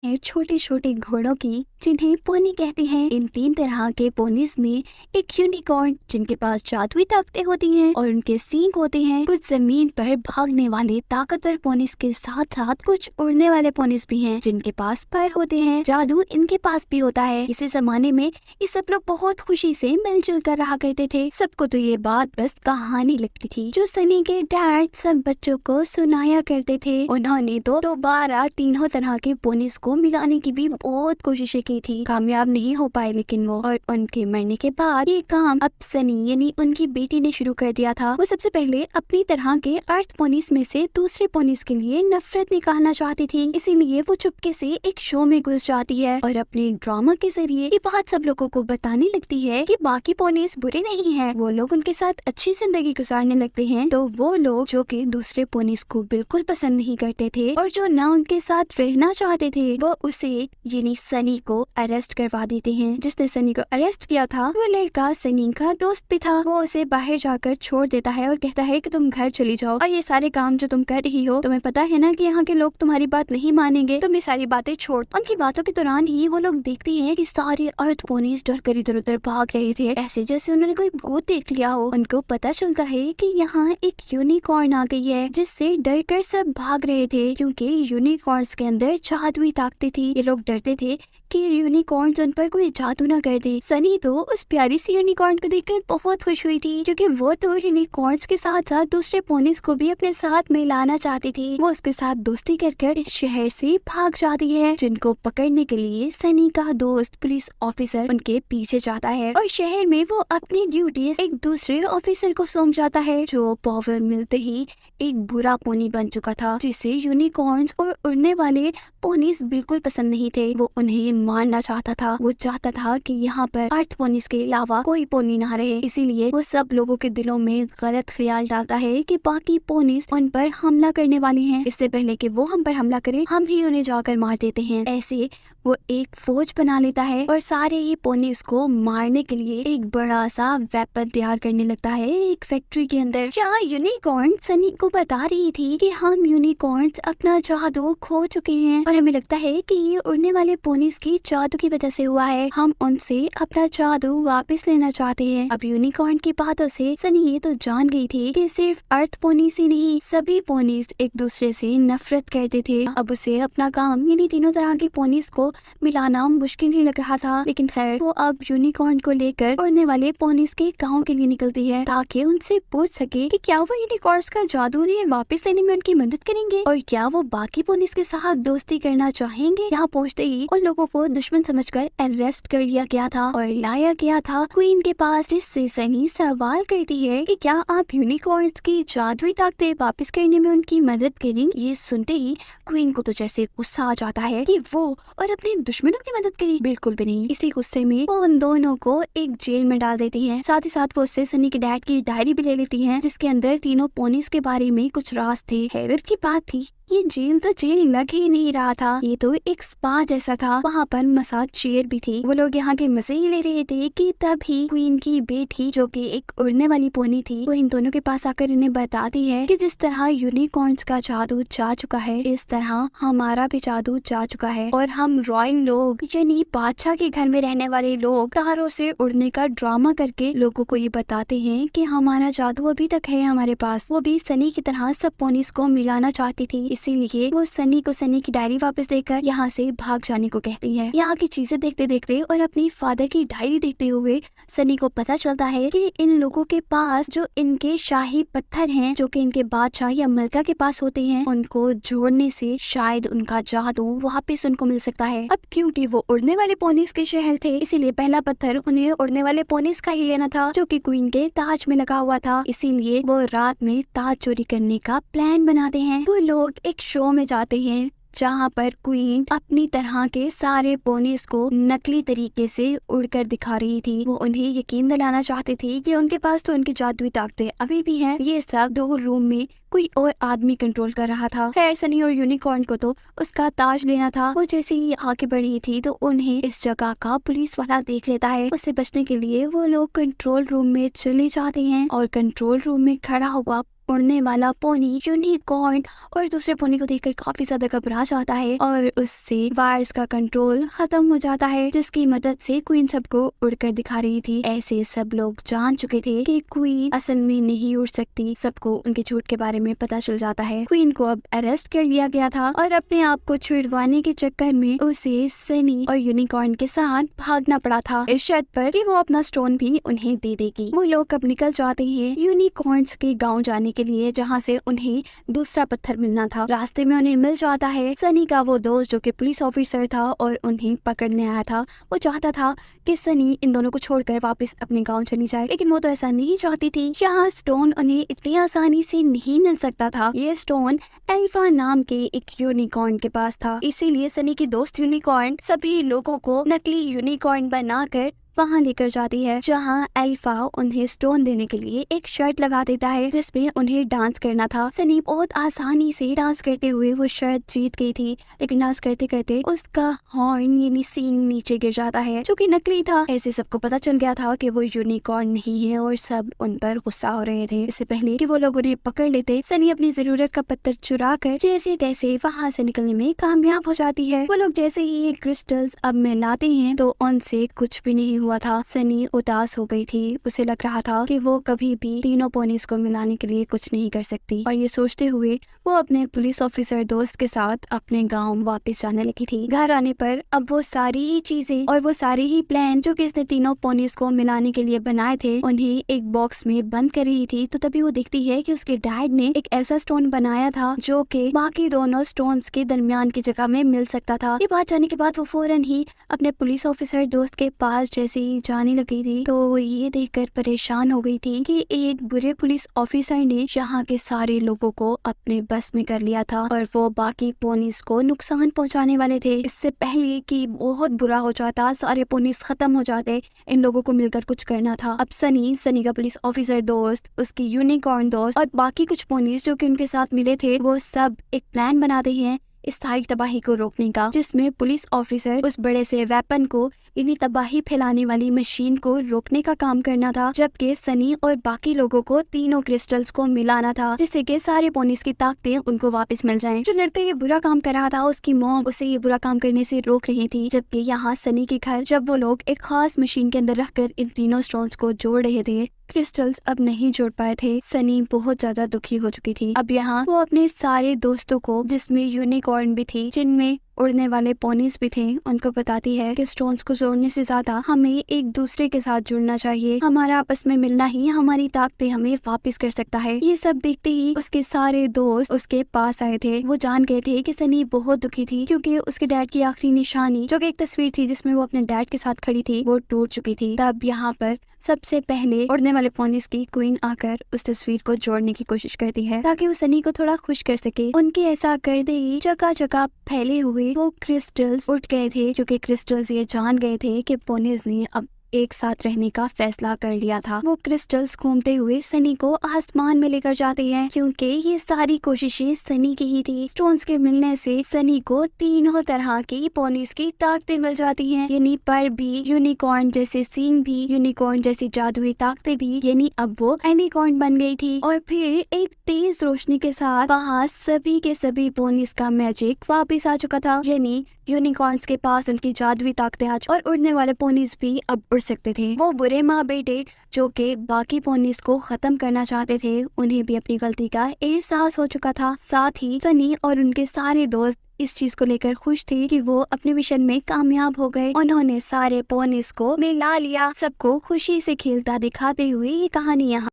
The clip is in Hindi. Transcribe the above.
है छोटे छोटे घोड़ों की, जिन्हें पोनी कहते हैं। इन 3 तरह के पोनीज में एक यूनिकॉर्न, जिनके पास जादुई ताकतें होती हैं और उनके सींग होते हैं। कुछ जमीन पर भागने वाले ताकतवर पोनीज के साथ साथ कुछ उड़ने वाले पोनीज भी हैं, जिनके पास पर होते हैं। जादू इनके पास भी होता है। इसी जमाने में ये सब लोग बहुत खुशी से मिलजुल कर रहा करते थे। सबको तो ये बात बस कहानी लगती थी, जो सनी के डैड सब बच्चों को सुनाया करते थे। उन्होंने तो दोबारा तीनों तरह के पोनीज को मिलाने की भी बहुत कोशिशें की थी, कामयाब नहीं हो पाए। लेकिन वो और उनके मरने के बाद ये काम अब सनी यानी उनकी बेटी ने शुरू कर दिया था। वो सबसे पहले अपनी तरह के अर्थ पोनीज में से दूसरे पोनीज के लिए नफरत निकालना चाहती थी। इसीलिए वो चुपके से एक शो में घुस जाती है और अपने ड्रामा के जरिए ये बात सब लोगों को बताने लगती है कि बाकी पोनीज बुरे नहीं है, वो लोग उनके साथ अच्छी जिंदगी गुजारने लगते हैं। तो वो लोग जो कि दूसरे पोनीज को बिल्कुल पसंद नहीं करते थे और जो ना उनके साथ रहना चाहते थे, वो उसे यानी सनी को अरेस्ट करवा देते हैं। जिसने सनी को अरेस्ट किया था वो लड़का सनी का दोस्त भी था। वो उसे बाहर जाकर छोड़ देता है और कहता है कि तुम घर चली जाओ, और ये सारे काम जो तुम कर रही हो, तुम्हें पता है ना कि यहाँ के लोग तुम्हारी बात नहीं मानेंगे, तुम ये सारी बातें छोड़। उनकी बातों के दौरान ही वो लोग देखते हैं कि सारे अर्थ पोनीज डर कर इधर उधर भाग रहे थे, ऐसे जैसे उन्होंने कोई भूत देख लिया हो। उनको पता चलता है कि यहाँ एक यूनिकॉर्न आ गई है, जिससे डर कर सब भाग रहे थे, क्योंकि यूनिकॉर्न्स के अंदर जादुई ताकतें थी। ये लोग डरते थे कि यूनिकॉर्न्स उन पर कोई जादू ना कर दे। सनी तो उस प्यारी सी यूनिकॉर्न को देखकर बहुत खुश हुई थी, क्योंकि वो तो यूनिकॉर्न्स के साथ साथ दूसरे पोनीज को भी अपने साथ मिलाना चाहती थी। वो उसके साथ दोस्ती कर इस शहर से भाग जाती है, जिनको पकड़ने के लिए सनी का दोस्त पुलिस ऑफिसर उनके पीछे जाता है और शहर में वो अपनी ड्यूटीज एक दूसरे ऑफिसर को सौंप जाता है, जो पावर मिलते ही एक बुरा पोनी बन चुका था, जिसे यूनिकॉर्न्स और उड़ने वाले पोनीज बिल्कुल पसंद नहीं थे। वो उन्हें मारना चाहता था। वो चाहता था कि यहाँ पर अर्थ पोनीज के अलावा कोई पोनी ना रहे। इसीलिए वो सब लोगों के दिलों में गलत ख्याल डालता है कि बाकी पोनीज उन पर हमला करने वाले हैं। इससे पहले कि वो हम पर हमला करें, हम ही उन्हें जाकर मार देते हैं। ऐसे वो एक फौज बना लेता है और सारे ही पोनीज को मारने के लिए एक बड़ा सा वेपन तैयार करने लगता है एक फैक्ट्री के अंदर, जहाँ यूनिकॉर्न सनी को बता रही थी कि हम यूनिकॉर्न्स अपना जादू खो चुके हैं और हमें लगता है कि ये उड़ने वाले पोनीज की जादू की वजह से हुआ है। हम उनसे अपना जादू वापस लेना चाहते हैं। अब यूनिकॉर्न की बातों से सनी ये तो जान गई थी कि सिर्फ अर्थ पोनीज ही नहीं, सभी पोनीज एक दूसरे से नफरत करते थे। अब उसे अपना काम यानी तीनों तरह के पोनीज को मिलाना मुश्किल ही लग रहा था। लेकिन खैर वो अब यूनिकॉर्न को लेकर उड़ने वाले पोनीज के गाँव के लिए निकलती है, ताकि उनसे पूछ सके कि क्या वो यूनिकॉर्न्स का जादू उन्हें वापस लेने में उनकी मदद करेंगे और क्या वो बाकी पुलिस के साथ दोस्ती करना चाहेंगे। यहाँ पहुँचते ही उन लोगों को दुश्मन समझकर अरेस्ट कर लिया गया था और लाया गया था क्वीन के पास, जिससे सनी सवाल करती है कि क्या आप यूनिकॉर्न्स की जादुई ताकतें वापस करने में उनकी मदद करेंगे। ये सुनते ही क्वीन को तो जैसे गुस्सा आ जाता है कि वो और अपने दुश्मनों की मदद करी, बिल्कुल भी नहीं। इसी गुस्से में वो उन दोनों को एक जेल में डाल देती है। साथ ही साथ वो उससे सनी के डैड की डायरी भी ले लेती है, जिसके अंदर तीनों पोनीज के बारे में कुछ राज थे। हैरत की बात थी, ये जेल तो जेल लग ही नहीं रहा था, ये तो एक स्पा जैसा था। वहाँ पर मसाज चेयर भी थी। वो लोग यहाँ के मजे ही ले रहे थे कि तभी क्वीन की बेटी, जो कि एक उड़ने वाली पोनी थी, वो इन दोनों के पास आकर इन्हें बताती है कि जिस तरह यूनिकॉर्न्स का जादू जा चुका है, इस तरह हमारा भी जादू जा चुका है और हम रॉयल लोग यानी बादशाह के घर में रहने वाले लोग तारों से उड़ने का ड्रामा करके लोगों को ये बताते हैं कि हमारा जादू अभी तक है हमारे पास। वो भी सनी की तरह सब पोनीज को मिलाना चाहती थी, इसीलिए वो सनी को सनी की डायरी वापस देकर यहाँ से भाग जाने को कहती है। यहाँ की चीजें देखते देखते और अपनी फादर की डायरी देखते हुए सनी को पता चलता है कि इन लोगों के पास जो इनके शाही पत्थर हैं, जो कि इनके बादशाह या मलका के पास होते हैं, उनको जोड़ने से शायद उनका जादू वापस उनको मिल सकता है। अब क्योंकि वो उड़ने वाले पोनीज के शहर थे, इसीलिए पहला पत्थर उन्हें उड़ने वाले पोनीज का ही लेना था, जो कि क्वीन के ताज में लगा हुआ था। इसीलिए वो रात में ताज चोरी करने का प्लान बनाते हैं। वो लोग एक शो में जाते हैं, जहाँ पर क्वीन अपनी तरह के सारे पोनीज को नकली तरीके से उड़कर दिखा रही थी। वो उन्हें यकीन दिलाना चाहती थी कि उनके पास तो उनकी जादुई ताकतें अभी भी हैं। ये सब 2 रूम में कोई और आदमी कंट्रोल कर रहा था। खैर सनी और यूनिकॉर्न को तो उसका ताज लेना था। वो जैसे ही आगे बढ़ी थी तो उन्हें इस जगह का पुलिस वाला देख लेता है। उससे बचने के लिए वो लोग कंट्रोल रूम में चले जाते हैं और कंट्रोल रूम में खड़ा हुआ उड़ने वाला पोनी यूनिकॉर्न और दूसरे पोनी को देखकर काफी ज्यादा घबरा जाता है और उससे वायर्स का कंट्रोल खत्म हो जाता है, जिसकी मदद से क्वीन सबको उड़कर दिखा रही थी। ऐसे सब लोग जान चुके थे कि क्वीन असल में नहीं उड़ सकती। सबको उनके झूठ के बारे में पता चल जाता है। क्वीन को अब अरेस्ट कर लिया गया था और अपने आप को छुड़वाने के चक्कर में उसे सनी और यूनिकॉर्न के साथ भागना पड़ा था, इस शर्त पर कि वो अपना स्टोन भी उन्हें दे देगी। वो लोग अब निकल जाते हैं यूनिकॉर्न्स के गांव जाने के लिए, जहां से उन्हें दूसरा पत्थर मिलना था। रास्ते में उन्हें मिल जाता है सनी का वो दोस्त जो कि पुलिस ऑफिसर था और उन्हें पकड़ने आया था। वो चाहता था कि सनी इन दोनों को छोड़कर वापस अपने गांव चली जाए, लेकिन वो तो ऐसा नहीं चाहती थी। यहाँ स्टोन उन्हें इतनी आसानी से नहीं मिल सकता था। ये स्टोन अल्फा नाम के एक यूनिकॉर्न के पास था, इसीलिए सनी की दोस्त यूनिकॉर्न सभी लोगों को नकली यूनिकॉर्न बनाकर वहाँ लेकर जाती है, जहाँ अल्फा उन्हें स्टोन देने के लिए एक शर्त लगा देता है जिसमें उन्हें डांस करना था। सनी बहुत आसानी से डांस करते हुए वो शर्त जीत गई थी, लेकिन डांस करते करते उसका हॉर्न यानी सींग नीचे गिर जाता है, जो कि नकली था। ऐसे सबको पता चल गया था कि वो यूनिकॉर्न नहीं है और सब उन पर गुस्सा हो रहे थे। इससे पहले कि वो लोग उन्हें पकड़ लेते, सनी अपनी जरूरत का पत्थर चुरा कर जैसे तैसे वहाँ से निकलने में कामयाब हो जाती है। वो लोग जैसे ही ये क्रिस्टल्स अब मिलाते हैं तो उनसे कुछ भी नहीं हुआ था। सनी उदास हो गई थी। उसे लग रहा था कि वो कभी भी तीनों पोनीज को मिलाने के लिए कुछ नहीं कर सकती, और ये सोचते हुए वो अपने पुलिस ऑफिसर दोस्त के साथ अपने गांव वापस जाने लगी थी। घर आने पर अब वो सारी ही चीजें और वो सारे ही प्लान जो कि इसने तीनों पोनीज को मिलाने के लिए बनाए थे उन्हें एक बॉक्स में बंद कर रही थी। तो तभी वो देखती है कि उसके डैड ने एक ऐसा स्टोन बनाया था जो कि बाकी दोनों स्टोन्स के दरमियान की जगह में मिल सकता था। ये बात जाने के बाद वो फौरन ही अपने पुलिस ऑफिसर दोस्त के पास जैसे ही जाने लगी थी तो वो ये देखकर परेशान हो गई थी कि एक बुरे पुलिस ऑफिसर ने यहाँ के सारे लोगों को अपने बस में कर लिया था और वो बाकी पोनीज को नुकसान पहुंचाने वाले थे। इससे पहले कि बहुत बुरा हो जाता, सारे पोनीज खत्म हो जाते, इन लोगों को मिलकर कुछ करना था। अब सनी का पुलिस ऑफिसर दोस्त, उसकी यूनिकॉर्न दोस्त और बाकी कुछ पोनीज जो कि उनके साथ मिले थे, वो सब एक प्लान बनाते हैं इस सारी तबाही को रोकने का, जिसमें पुलिस ऑफिसर उस बड़े से वेपन को इन्हीं तबाही फैलाने वाली मशीन को रोकने का काम करना था, जबकि सनी और बाकी लोगों को तीनों क्रिस्टल्स को मिलाना था जिससे कि सारे पोनीज की ताकतें उनको वापस मिल जाएं। जो लड़का ये बुरा काम कर रहा था उसकी मॉम उसे ये बुरा काम करने से रोक रही थी, जबकि यहाँ सनी के घर जब वो लोग एक खास मशीन के अंदर रखकर इन तीनों स्टोन्स को जोड़ रहे थे, क्रिस्टल्स अब नहीं जोड़ पाए थे। सनी बहुत ज्यादा दुखी हो चुकी थी। अब यहाँ वो अपने सारे दोस्तों को, जिसमें यूनिकॉर्न भी थी, जिनमें उड़ने वाले पोनीज भी थे, उनको बताती है कि स्टोन्स को जोड़ने से ज्यादा हमें एक दूसरे के साथ जुड़ना चाहिए। हमारा आपस में मिलना ही हमारी ताकतें हमें वापस कर सकता है। ये सब देखते ही उसके सारे दोस्त उसके पास आए थे। वो जान गए थे कि सनी बहुत दुखी थी क्योंकि उसके डैड की आखिरी निशानी, जो कि एक तस्वीर थी जिसमें वो अपने डैड के साथ खड़ी थी, वो टूट चुकी थी। तब यहाँ पर सबसे पहले उड़ने वाले पोनीज की क्वीन आकर उस तस्वीर को जोड़ने की कोशिश करती है ताकि वो सनी को थोड़ा खुश कर सके। उनके ऐसा करते ही जगह जगह फैले हुए वो क्रिस्टल्स उठ गए थे, जो कि क्रिस्टल्स ये जान गए थे कि पोनीज ने अब एक साथ रहने का फैसला कर लिया था। वो क्रिस्टल्स घूमते हुए सनी को आसमान में लेकर जाते हैं, क्योंकि ये सारी कोशिशें सनी की ही थी। स्टोन्स के मिलने से सनी को तीनों तरह की पोनीज की ताकतें मिल जाती हैं, यानी पर भी, यूनिकॉर्न जैसे सींग भी, यूनिकॉर्न जैसी जादुई ताकतें भी, यानी अब वो यूनिकॉर्न बन गई थी। और फिर एक तेज रोशनी के साथ वहाँ सभी के सभी पोनीज का मैजिक वापिस आ चुका था, यानी यूनिकॉर्न्स के पास उनकी जादुई ताकतें आ और उड़ने वाले पोनीज भी अब उड़ सकते थे। वो बुरे माँ बेटे जो कि बाकी पोनीज को खत्म करना चाहते थे, उन्हें भी अपनी गलती का एहसास हो चुका था। साथ ही सनी और उनके सारे दोस्त इस चीज को लेकर खुश थे कि वो अपने मिशन में कामयाब हो गए। उन्होंने सारे पोनीज को मिला लिया। सबको खुशी से खेलता दिखाते हुए ये कहानी यहाँ